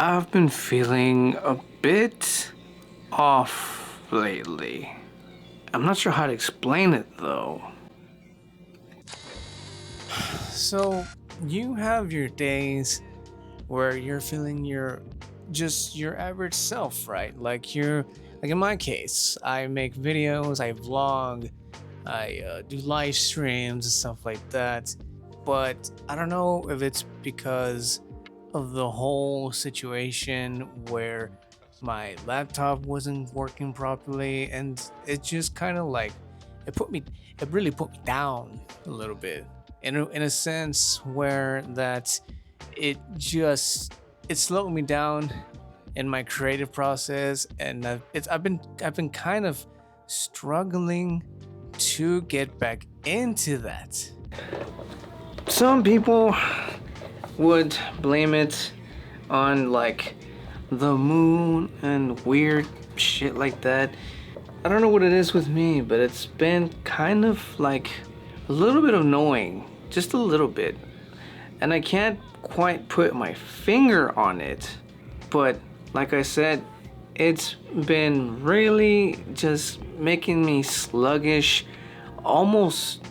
I've been feeling a bit off lately. I'm not sure how to explain it though. So you have your days where you're feeling your average self, right? Like in my case, I make videos, I vlog, I do live streams and stuff like that. But I don't know if it's because of the whole situation where my laptop wasn't working properly, and it just kind of like it put me it really put me down a little bit in a sense where that it just it slowed me down in my creative process, and I've been kind of struggling to get back into that. Some people would blame it on like the moon and weird shit like that. I don't know what it is with me, but it's been kind of like a little bit annoying, just a little bit. And I can't quite put my finger on it, but like I said, it's been really just making me sluggish, almost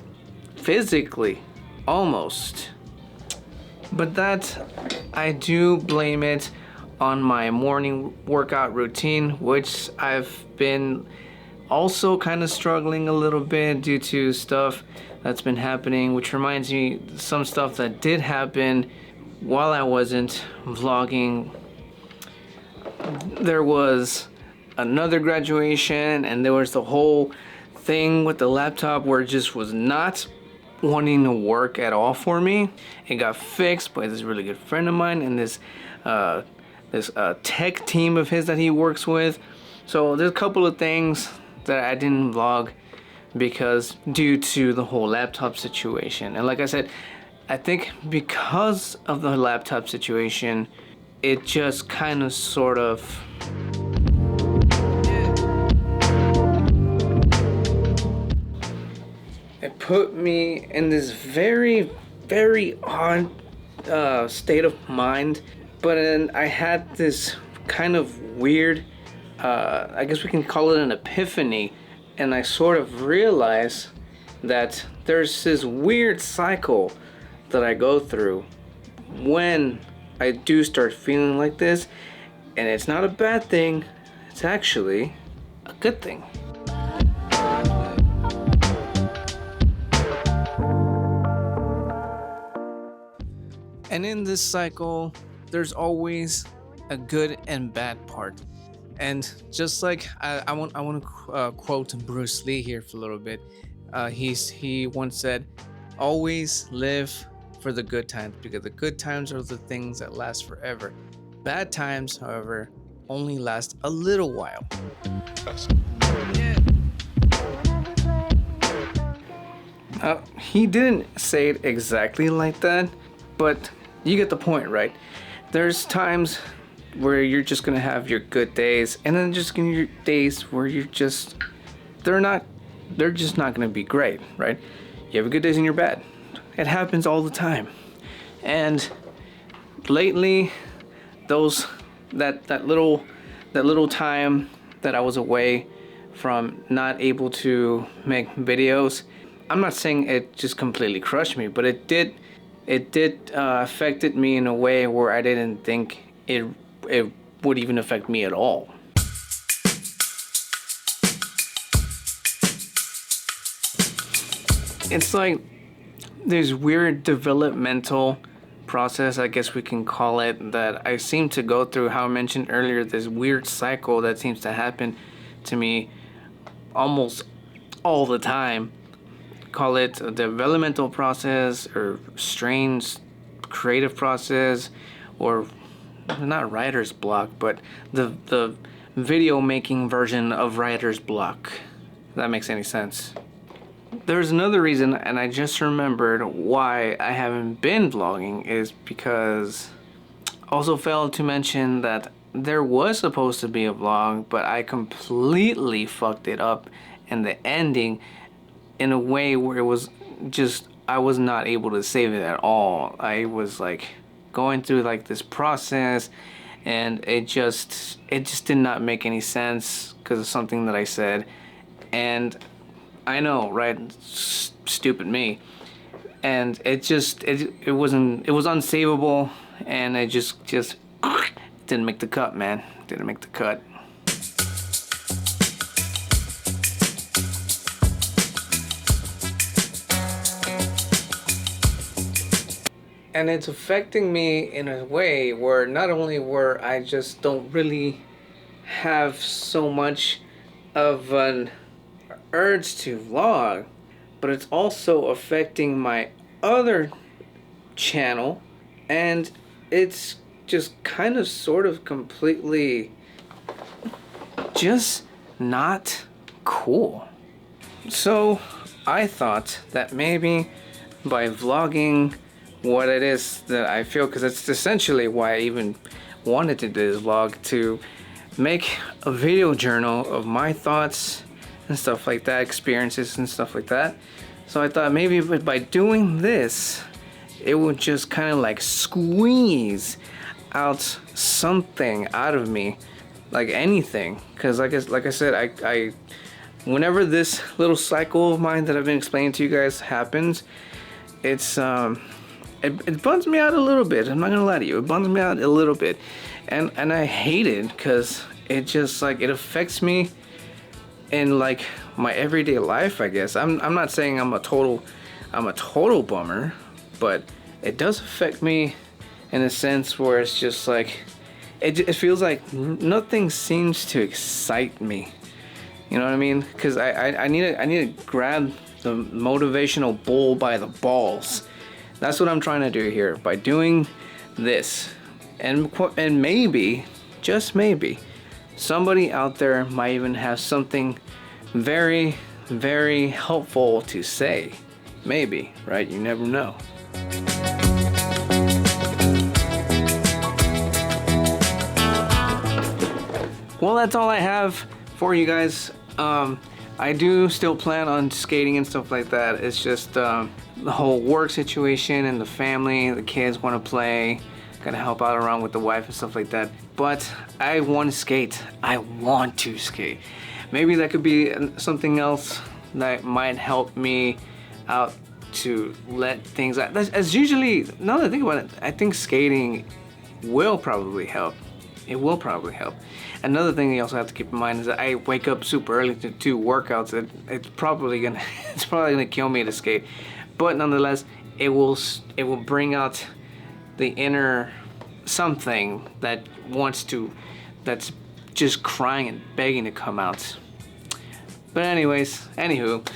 physically, almost. But that, I do blame it on my morning workout routine, which I've been also kind of struggling a little bit due to stuff that's been happening, which reminds me some stuff that did happen while I wasn't vlogging. There was another graduation, and there was the whole thing with the laptop where it just was not wanting to work at all for me. It got fixed by this really good friend of mine and this tech team of his that he works with. So there's a couple of things that I didn't vlog because due to the whole laptop situation. And like I said, I think because of the laptop situation, it just kind of sort of it put me in this very, very odd state of mind. But then I had this kind of weird, I guess we can call it an epiphany, and I sort of realized that there's this weird cycle that I go through when I do start feeling like this, and it's not a bad thing, it's actually a good thing. And in this cycle, there's always a good and bad part. And just like I want to quote Bruce Lee here for a little bit. He once said, "Always live for the good times, because the good times are the things that last forever. Bad times, however, only last a little while." He didn't say it exactly like that, but you get the point, right? There's times where you're just gonna have your good days, and then just gonna your days where they're not, they're just not gonna be great, right? You have good days and you're bad. It happens all the time. And lately, those that little time that I was away from not able to make videos, I'm not saying it just completely crushed me, but it did affected me in a way where I didn't think it would even affect me at all. It's like this weird developmental process, I guess we can call it, that I seem to go through. How I mentioned earlier, this weird cycle that seems to happen to me almost all the time. Call it a developmental process or strange creative process, or not writer's block, but the video making version of writer's block. If that makes any sense. There's another reason, and I just remembered why I haven't been vlogging, is because I also failed to mention that there was supposed to be a vlog, but I completely fucked it up in the ending in a way where it was just, I was not able to save it at all. I was like going through like this process, and it just did not make any sense because of something that I said. And I know, right? Stupid me. And it was unsavable, and it just didn't make the cut, man. Didn't make the cut. And it's affecting me in a way where not only where I just don't really have so much of an urge to vlog, but it's also affecting my other channel, and it's just kind of sort of completely just not cool. So I thought that maybe by vlogging what it is that I feel, because it's essentially why I even wanted to do this vlog, to make a video journal of my thoughts and stuff like that, experiences and stuff like that. So I thought maybe by doing this, it would just kind of like squeeze out something out of me, like anything. Because like I said, I whenever this little cycle of mine that I've been explaining to you guys happens, it's it bums me out a little bit. I'm not gonna lie to you, it bums me out a little bit, and I hate it because it just like it affects me in like my everyday life, I guess. I'm not saying I'm a total bummer, but it does affect me in a sense where it's just like it feels like nothing seems to excite me. You know what I mean? Because I need to grab the motivational bull by the balls. That's what I'm trying to do here by doing this, and maybe, just maybe, somebody out there might even have something very, very helpful to say. Maybe, right? You never know. Well, that's all I have for you guys. I do still plan on skating and stuff like that. It's just the whole work situation and the family, the kids want to play, gotta help out around with the wife and stuff like that. But I want to skate. I want to skate. Maybe that could be something else that might help me out to let things out. As usually, now that I think about it, I think skating will probably help. It will probably help. Another thing you also have to keep in mind is that I wake up super early to do workouts. It's probably gonna kill me to skate, but nonetheless, it will bring out the inner something that's just crying and begging to come out. But anywho,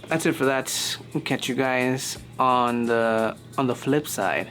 that's it for that. Catch you guys on the flip side.